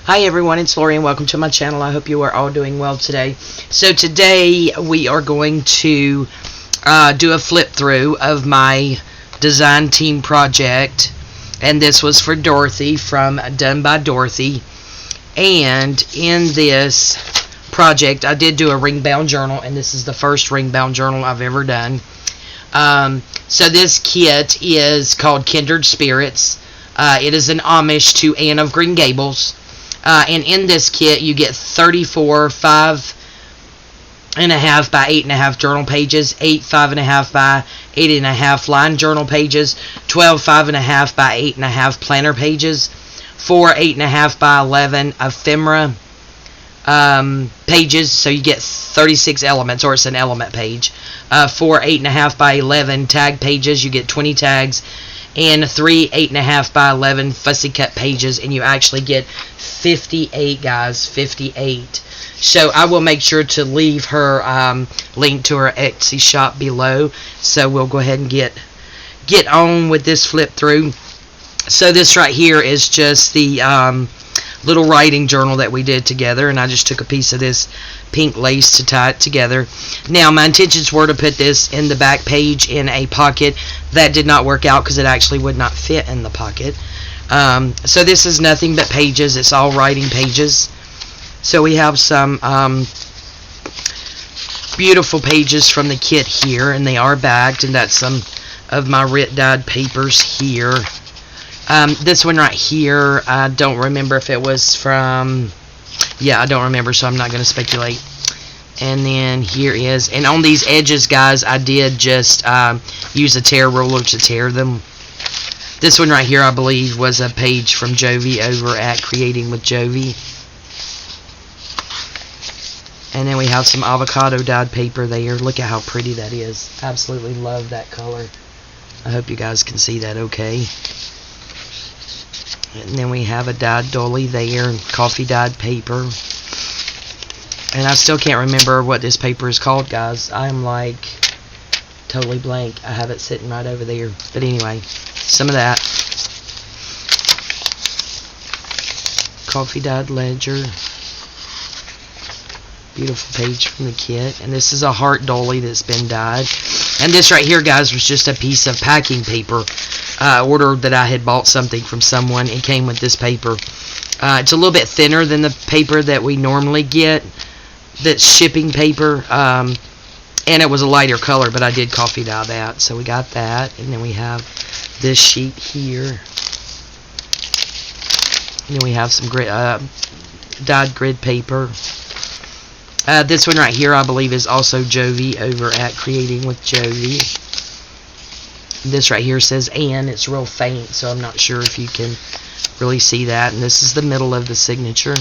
Hi everyone, it's Lori and welcome to my channel. I hope you are all doing well today. So today we are going to do a flip through of my design team project, and this was for Dorothy from Done by Dorothy. And in this project I did do a ring bound journal, and this is the first ring bound journal I've ever done. So this kit is called Kindred Spirits. It is an homage to Anne of Green Gables. And in this kit you get 34 5.5 by 8.5 journal pages, 8 5.5 by 8.5 line journal pages, 12 5.5 by 8.5 planner pages, 4 8.5 by 11 ephemera pages, so you get 36 elements, or it's an element page. 4 8.5 by 11 tag pages, you get 20 tags, and 3 8.5 by 11 fussy cut pages, and you actually get 58, guys, 58. So I will make sure to leave her link to her Etsy shop below. So we'll go ahead and get on with this flip through. So this right here is just the little writing journal that we did together, and I just took a piece of this pink lace to tie it together. Now my intentions were to put this in the back page in a pocket. That did not work out because it actually would not fit in the pocket. So this is nothing but pages. It's all writing pages. So we have some beautiful pages from the kit here, and they are bagged, and that's some of my writ dyed papers here. This one right here, I don't remember if it was from, yeah, I don't remember, so I'm not going to speculate. And then here is, and on these edges, guys, I did just use a tear ruler to tear them. This one right here, I believe, was a page from Jovi over at Creating with Jovi. And then we have some avocado dyed paper there. Look at how pretty that is. Absolutely love that color. I hope you guys can see that okay. And then we have a dyed dolly there, coffee dyed paper. And I still can't remember what this paper is called, guys. I'm like totally blank. I have it sitting right over there. But anyway, some of that. Coffee dyed ledger. Beautiful page from the kit. And this is a heart dolly that's been dyed. And this right here, guys, was just a piece of packing paper. Ordered that I had bought something from someone. It came with this paper. It's a little bit thinner than the paper that we normally get. That's shipping paper. And it was a lighter color, but I did coffee dye that. So we got that. And then we have this sheet here. And then we have some dyed grid paper. This one right here, I believe, is also Jovi over at Creating with Jovi. This right here says Anne. It's real faint, so I'm not sure if you can really see that. And this is the middle of the signature.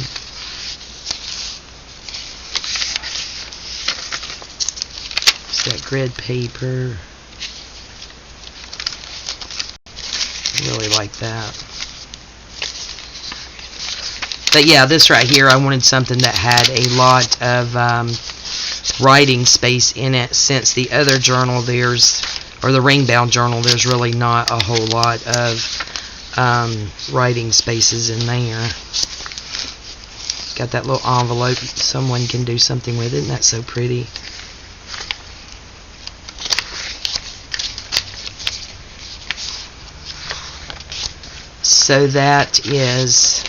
It's that grid paper. I really like that. But yeah, this right here, I wanted something that had a lot of writing space in it, since the other journal, or the ring bound journal, there's really not a whole lot of writing spaces in there. Got that little envelope. Someone can do something with it. Isn't that so pretty? So that is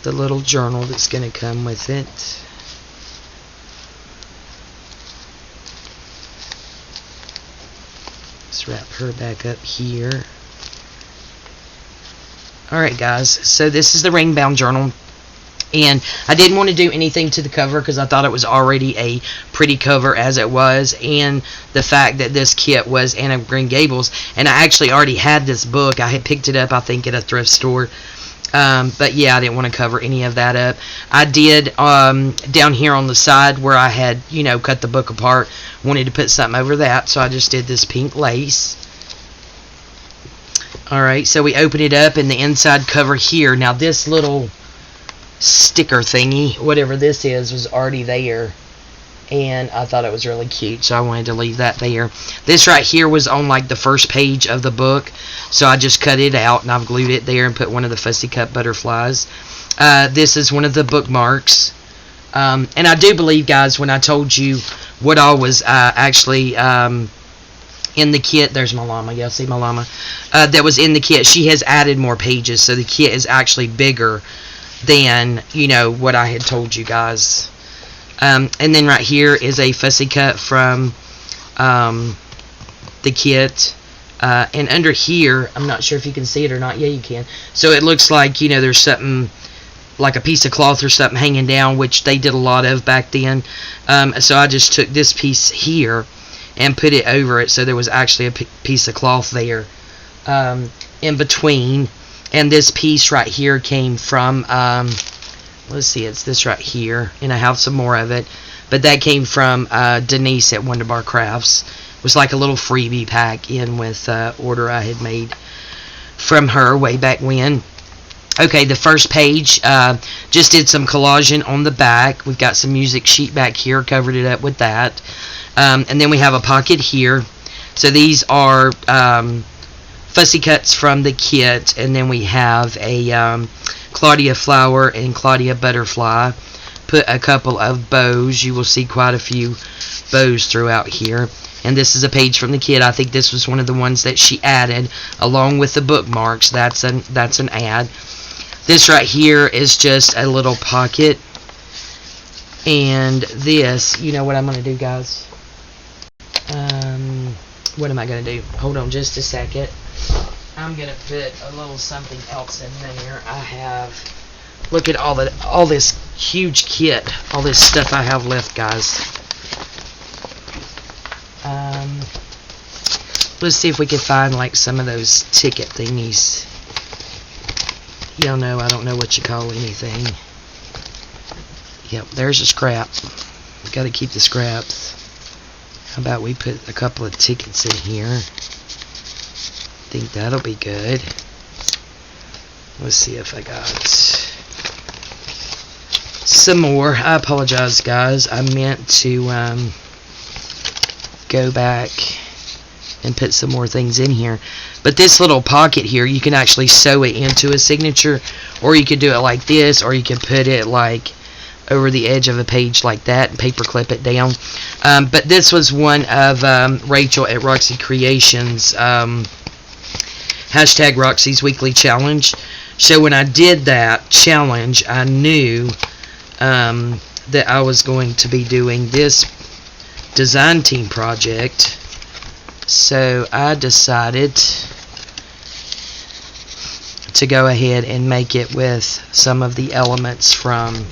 the little journal that's going to come with it. Let's wrap her back up here. Alright, guys, so this is the ring bound journal, and I didn't want to do anything to the cover because I thought it was already a pretty cover as it was, and the fact that this kit was Anne of Green Gables, and I actually already had this book. I had picked it up, I think, at a thrift store. But yeah, I didn't want to cover any of that up. I did down here on the side where I had, you know, cut the book apart, wanted to put something over that, so I just did this pink lace. Alright, so we open it up, and the inside cover here, now this little sticker thingy, whatever this is, was already there. and I thought it was really cute, so I wanted to leave that there. This right here was on like the first page of the book, so I just cut it out and I've glued it there and put one of the fussy cut butterflies. This is one of the bookmarks, and I do believe, guys, when I told you what all was actually in the kit, there's my llama, y'all see my llama, that was in the kit, she has added more pages, so the kit is actually bigger than, you know, what I had told you guys. And then right here is a fussy cut from the kit, and under here, I'm not sure if you can see it or not. Yeah, you can. So it looks like, you know, there's something like a piece of cloth or something hanging down, which they did a lot of back then. So I just took this piece here and put it over it, so there was actually a piece of cloth there in between. And this piece right here came from, let's see, it's this right here, and I have some more of it, but that came from Denise at Wonderbar Crafts. It was like a little freebie pack in with order I had made from her way back when. Okay, the first page, just did some collaging on the back. We've got some music sheet back here, covered it up with that. And then we have a pocket here. So these are fussy cuts from the kit, and then we have a Claudia flower and Claudia butterfly. Put a couple of bows. You will see quite a few bows throughout here. And this is a page from the kit. I think this was one of the ones that she added along with the bookmarks. That's an ad. This right here is just a little pocket. And this, you know what I'm going to do, guys? What am I going to do? Hold on just a second. I'm going to put a little something else in there. I have, look at all this huge kit, all this stuff I have left, guys. Let's see if we can find like some of those ticket thingies. Y'all know I don't know what you call anything. Yep, there's a scrap. We've got to keep the scraps. How about we put a couple of tickets in here? I think that'll be good. Let's see if I got some more. I apologize, guys. I meant to go back and put some more things in here. But this little pocket here, you can actually sew it into a signature, or you could do it like this, or you can put it like over the edge of a page like that and paper clip it down. But this was one of Rachel at Roxy Creations hashtag Roxy's Weekly Challenge. So when I did that challenge, I knew that I was going to be doing this design team project. So I decided to go ahead and make it with some of the elements from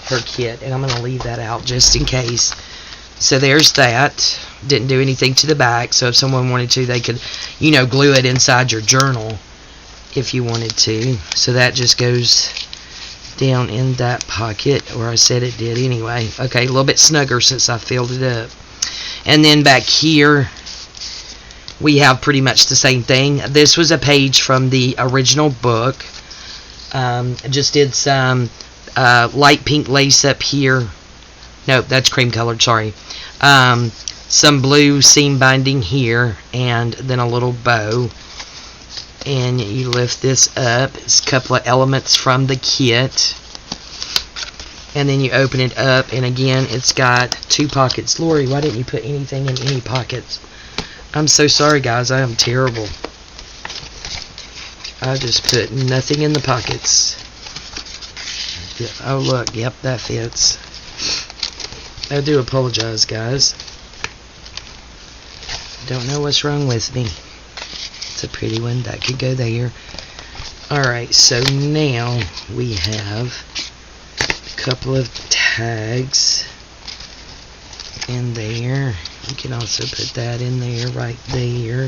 her kit, and I'm going to leave that out just in case. So there's that. Didn't do anything to the back, so if someone wanted to, they could, you know, glue it inside your journal if you wanted to. So that just goes down in that pocket, or I said it did anyway. Okay, a little bit snugger since I filled it up. And then back here we have pretty much the same thing. This was a page from the original book. I just did some light pink lace up here. Nope, that's cream colored, sorry. Some blue seam binding here, and then a little bow. And you lift this up. It's a couple of elements from the kit. And then you open it up, and again, it's got two pockets. Lori, why didn't you put anything in any pockets? I'm so sorry, guys. I am terrible. I just put nothing in the pockets. Oh, look. Yep, that fits. I do apologize, guys. Don't know what's wrong with me. It's a pretty one. That could go there. Alright, so now we have a couple of tags in there. You can also put that in there, right there.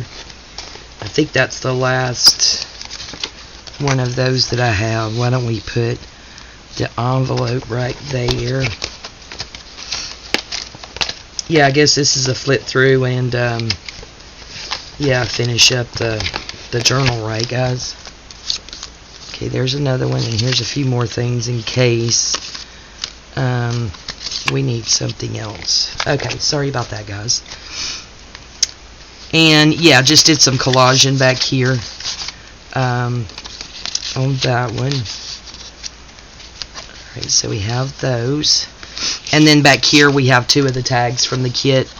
I think that's the last one of those that I have. Why don't we put the envelope right there? Yeah, I guess this is a flip through, and yeah, finish up the journal, right, guys? Okay, there's another one, and here's a few more things in case. we need something else. Okay, sorry about that, guys. And yeah, just did some collaging back here on that one. Alright, so we have those. And then back here we have 2 of the tags from the kit.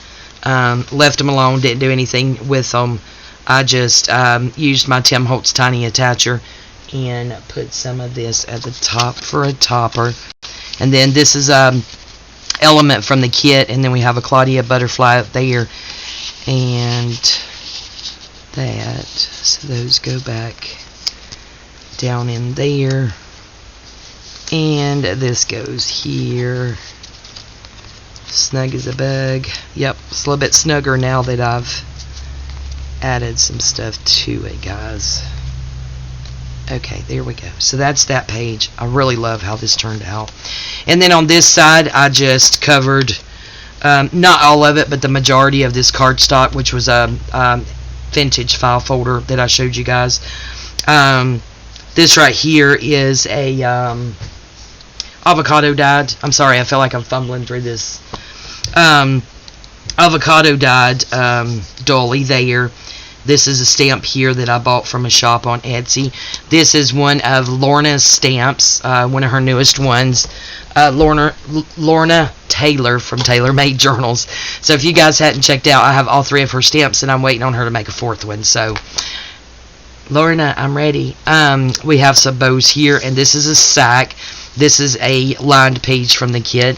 Left them alone, didn't do anything with them. I just used my Tim Holtz tiny attacher and put some of this at the top for a topper. And then this is element from the kit, and then we have a Claudia butterfly up there, and that. So those go back down in there, and this goes here. Snug as a bug. Yep, it's a little bit snugger now that I've added some stuff to it, guys. Okay, there we go. So that's that page. I really love how this turned out. And then on this side, I just covered, not all of it, but the majority of this cardstock, which was a vintage file folder that I showed you guys. This right here is a avocado dyed. I'm sorry, I feel like I'm fumbling through this. Avocado dyed dolly there. This is a stamp here that I bought from a shop on Etsy. This is one of Lorna's stamps, one of her newest ones. Lorna Taylor from Taylor Made Journals. So if you guys hadn't checked out, I have all 3 of her stamps, and I'm waiting on her to make a 4th one. So, Lorna, I'm ready. We have some bows here, and this is a sack. This is a lined page from the kit.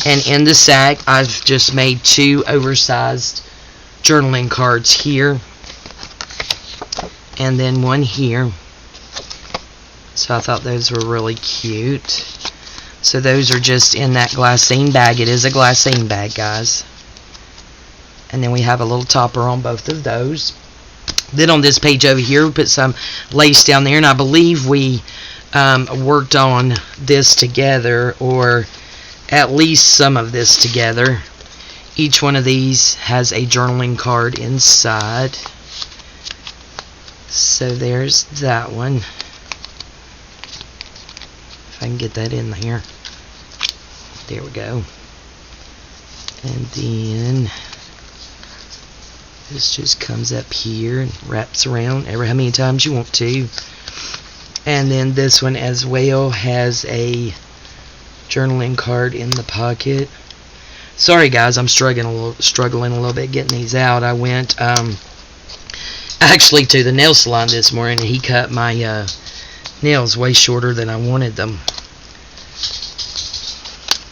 And in the sack, I've just made 2 oversized journaling cards here. And then one here. So I thought those were really cute. So those are just in that glassine bag. It is a glassine bag, guys. And then we have a little topper on both of those. Then on this page over here, we put some lace down there. And I believe we worked on this together, or at least some of this together. Each one of these has a journaling card inside. So there's that one. If I can get that in there. There we go. And then this just comes up here and wraps around ever how many times you want to. And then this one as well has a journaling card in the pocket. Sorry guys, I'm struggling a little bit getting these out. I went actually to the nail salon this morning, and he cut my nails way shorter than I wanted them.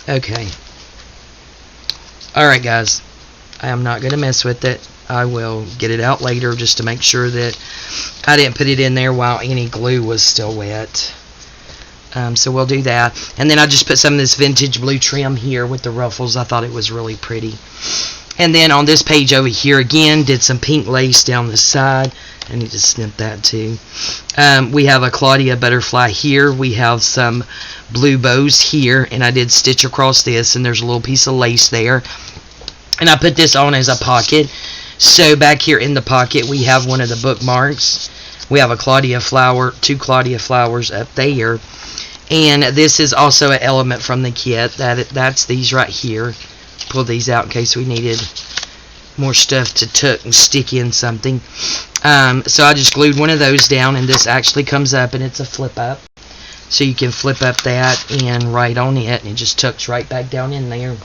Okay. Alright guys, I am not going to mess with it. I will get it out later just to make sure that I didn't put it in there while any glue was still wet. So we'll do that. And then I just put some of this vintage blue trim here with the ruffles. I thought it was really pretty. And then on this page over here again, did some pink lace down the side. I need to snip that too. We have a Claudia butterfly here. We have some blue bows here. And I did stitch across this, and there's a little piece of lace there. And I put this on as a pocket. So back here in the pocket, we have one of the bookmarks. We have a Claudia flower, 2 Claudia flowers up there. And this is also an element from the kit. That's these right here. Pull these out in case we needed more stuff to tuck and stick in something. So I just glued one of those down, and this actually comes up, and it's a flip up. So you can flip up that and write on it, and it just tucks right back down in there.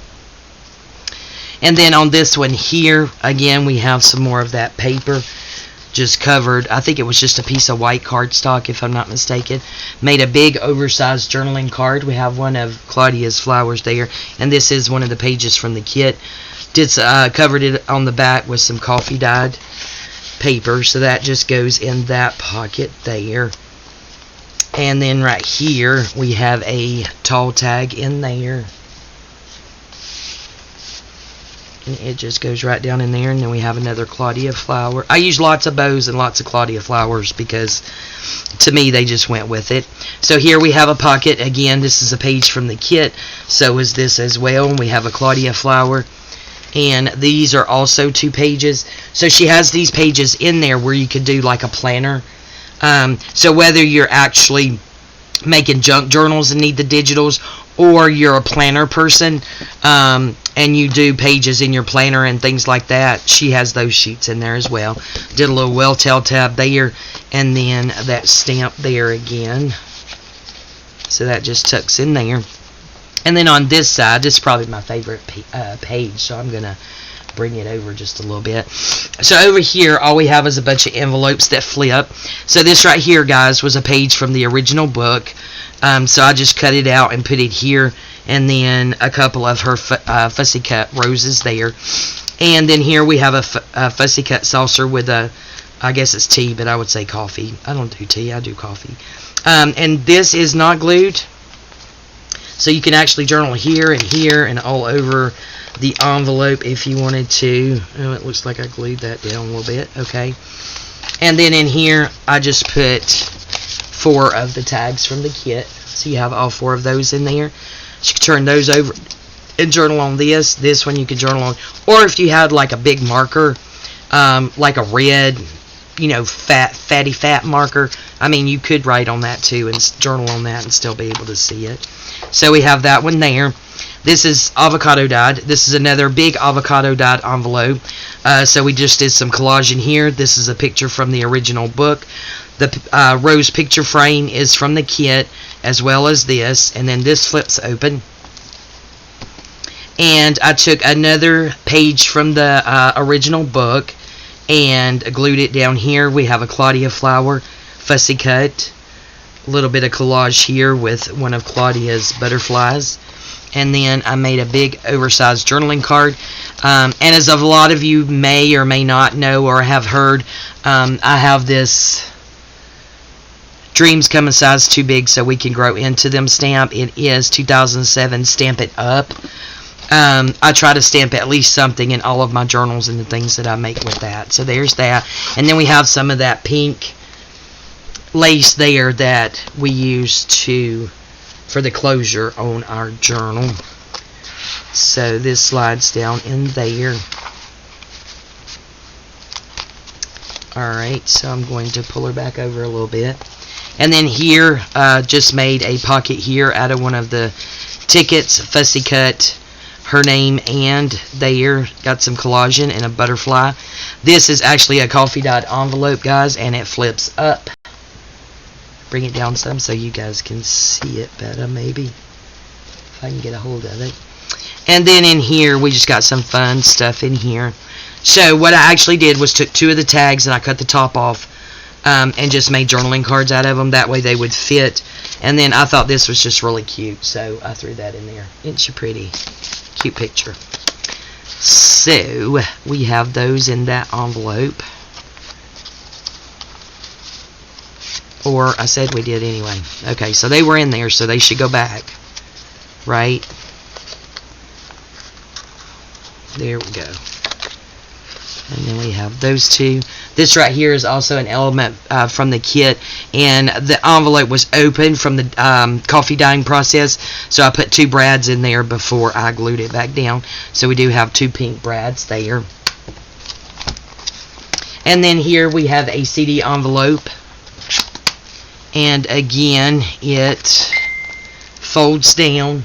And then on this one here, again, we have some more of that paper. Just covered, I think it was just a piece of white cardstock if I'm not mistaken. Made a big oversized journaling card. We have one of Claudia's flowers there, and this is one of the pages from the kit. Covered it on the back with some coffee dyed paper, so that just goes in that pocket there. And then right here we have a tall tag in there. It just goes right down in there, and then we have another Claudia flower. I use lots of bows and lots of Claudia flowers because to me they just went with it. So here we have a pocket. Again, this is a page from the kit, so is this as well. We have a Claudia flower, and these are also 2 pages. So she has these pages in there where you could do like a planner. So whether you're actually making junk journals and need the digitals, or you're a planner person, and you do pages in your planner and things like that, she has those sheets in there as well. Did a little well tail tab there, and then that stamp there again. So that just tucks in there. And then on this side, this is probably my favorite page, so I'm going to bring it over just a little bit. So over here, all we have is a bunch of envelopes that flip. So this right here, guys, was a page from the original book. So I just cut it out and put it here, and then a couple of her fussy cut roses there. And then here we have a fussy cut saucer with a, I guess it's tea, but I would say coffee. I don't do tea, I do coffee. And this is not glued, so you can actually journal here and all over the envelope if you wanted to. Oh, it looks like I glued that down a little bit. Okay. And then in here, I just put 4 of the tags from the kit. So you have all 4 of those in there. So you can turn those over and journal on this. This one you can journal on. Or if you had like a big marker, like a red, fatty fat marker, I mean, you could write on that too and journal on that and still be able to see it. So we have that one there. This is avocado dyed. This is another big avocado dyed envelope. So we just did some collage in here. This is a picture from the original book. The rose picture frame is from the kit, as well as this. And then this flips open. And I took another page from the original book and glued it down here. We have a Claudia flower, fussy cut. A little bit of collage here with one of Claudia's butterflies. And then I made a big oversized journaling card. And as a lot of you may or may not know or have heard, I have this Dreams Come in Size Too Big So We Can Grow Into Them stamp. It is 2007 Stamp It Up. I try to stamp at least something in all of my journals and the things that I make with that. So there's that. And then we have some of that pink lace there that we use for the closure on our journal. So this slides down in there. Alright, so I'm going to pull her back over a little bit. And then here, just made a pocket here out of one of the tickets, fussy cut her name and there. Got some collaging and a butterfly. This is actually a coffee dyed envelope, guys, and it flips up. Bring it down some so you guys can see it better, maybe, if I can get a hold of it. And then in here, we just got some fun stuff in here. So what I actually did was took 2 of the tags and I cut the top off and just made journaling cards out of them. That way they would fit. And then I thought this was just really cute, so I threw that in there. Isn't she pretty? Cute picture. So we have those in that envelope. Or I said we did anyway. Okay, so they were in there, so they should go back. Right? There we go. And then we have those 2. This right here is also an element from the kit, and the envelope was open from the coffee dyeing process, so I put 2 brads in there before I glued it back down. So we do have 2 pink brads there. And then here we have a CD envelope, and again it folds down,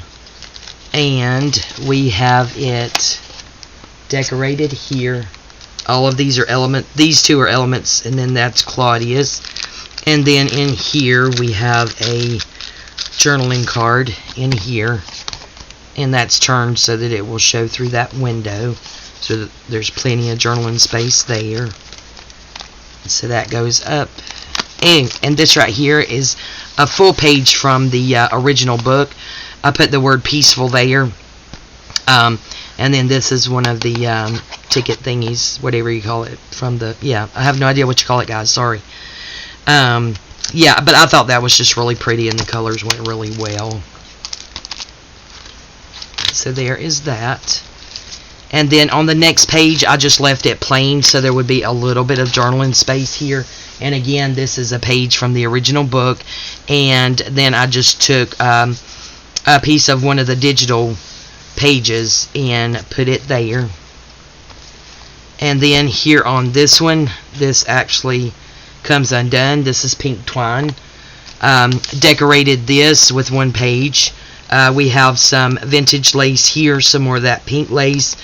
and we have it decorated here. All of these are these 2 are elements, and then that's Claudia's. And then in here we have a journaling card in here, and that's turned so that it will show through that window, so that there's plenty of journaling space there. So that goes up. And this right here is a full page from the original book. I put the word peaceful there. And then this is one of the ticket thingies, whatever you call it, from the, I have no idea what you call it, guys, sorry. But I thought that was just really pretty, and the colors went really well. So there is that. And then on the next page, I just left it plain, so there would be a little bit of journaling space here. And again, this is a page from the original book, and then I just took a piece of one of the digital pages and put it there. And then here on this one, this actually comes undone. This is pink twine. Decorated this with 1 page We have some vintage lace here, some more of that pink lace.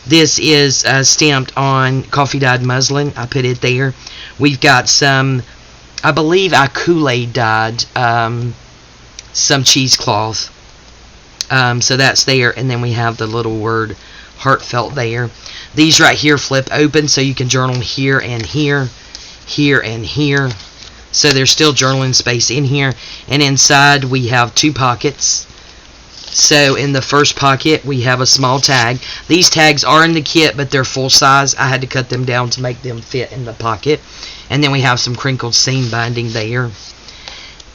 This is stamped on coffee dyed muslin. I put it there. We've got some, I believe I Kool-Aid dyed some cheesecloth. So that's there. And then we have the little word heartfelt there. These right here flip open so you can journal here and here, here and here. So there's still journaling space in here. And inside we have 2 pockets. So in the first pocket we have a small tag. These tags are in the kit, but they're full size. I had to cut them down to make them fit in the pocket. And then we have some crinkled seam binding there.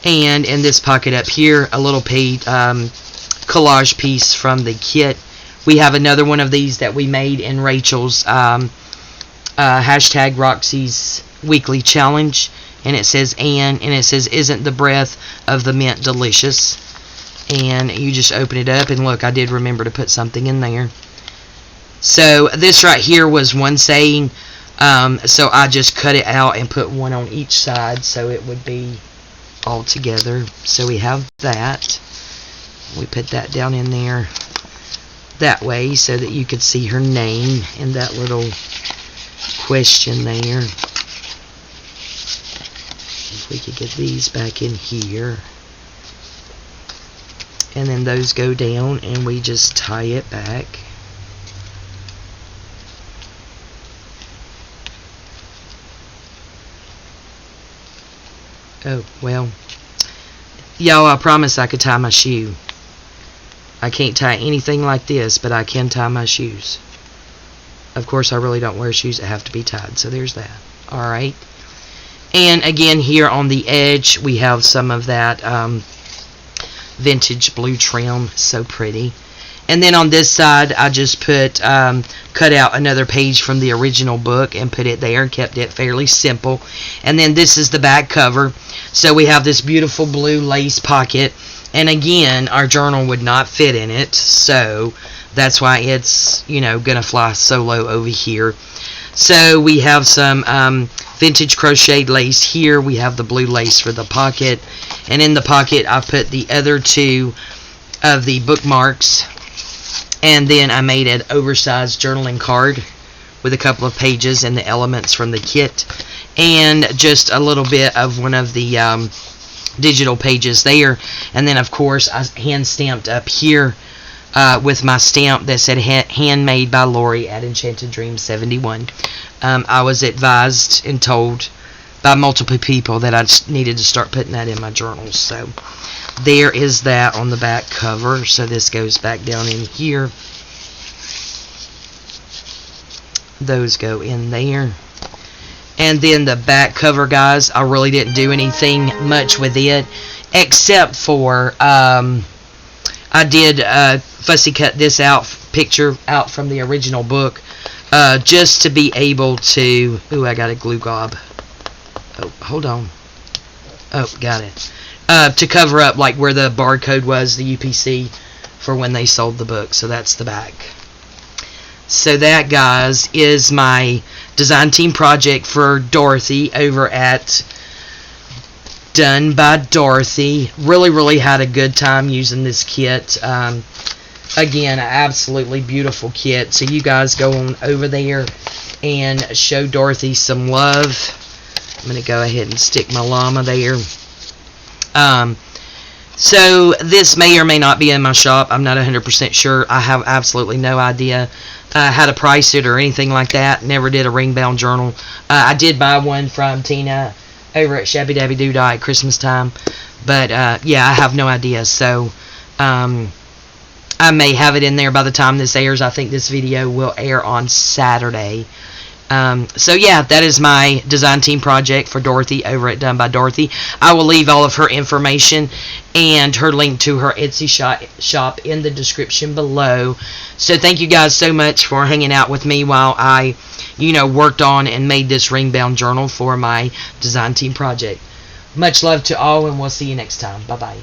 And in this pocket up here, a little collage piece from the kit. We have another one of these that we made in Rachel's hashtag Roxy's weekly challenge. And it says and it says, isn't the breath of the mint delicious? And you just open it up, and look, I did remember to put something in there. So this right here was one saying, so I just cut it out and put one on each side so it would be all together. So we have that. We put that down in there that way so that you could see her name and that little question there. If we could get these back in here. And then those go down and we just tie it back. Oh, well, y'all, I promise I could tie my shoe. I can't tie anything like this, but I can tie my shoes. Of course, I really don't wear shoes that have to be tied, so there's that. Alright. And again, here on the edge, we have some of that vintage blue trim. So pretty. And then on this side, I just cut out another page from the original book and put it there and kept it fairly simple. And then this is the back cover. So we have this beautiful blue lace pocket. And again, our journal would not fit in it. So that's why it's, gonna fly solo over here. So we have some vintage crocheted lace here. We have the blue lace for the pocket. And in the pocket, I put the other 2 of the bookmarks. And then I made an oversized journaling card with a couple of pages and the elements from the kit. And just a little bit of one of the digital pages there. And then, of course, I hand stamped up here with my stamp that said handmade by Lori at Enchanted Dream 71. I was advised and told by multiple people that I needed to start putting that in my journals. So there is that on the back cover. So this goes back down in here. Those go in there. And then the back cover, guys, I really didn't do anything much with it, except for I did fussy cut this picture out from the original book, just to be able to. Ooh, I got a glue gob. Oh, hold on. Oh, got it. To cover up like where the barcode was, the UPC, for when they sold the book. So that's the back. So that, guys, is my design team project for Dorothy over at Done by Dorothy. Really had a good time using this kit. Again, an absolutely beautiful kit. So you guys go on over there and show Dorothy some love. I'm going to go ahead and stick my llama there. So this may or may not be in my shop. I'm not 100% sure. I have absolutely no idea how to price it or anything like that. Never did a ring bound journal. I did buy one from Tina over at Shabby Dabby Doo Dah at Christmas time. But yeah, I have no idea. So I may have it in there by the time this airs. I think this video will air on Saturday. So yeah, that is my design team project for Dorothy over at Done by Dorothy. I will leave all of her information and her link to her Etsy shop in the description below. So thank you guys so much for hanging out with me while I, worked on and made this ring bound journal for my design team project. Much love to all, and we'll see you next time. Bye bye.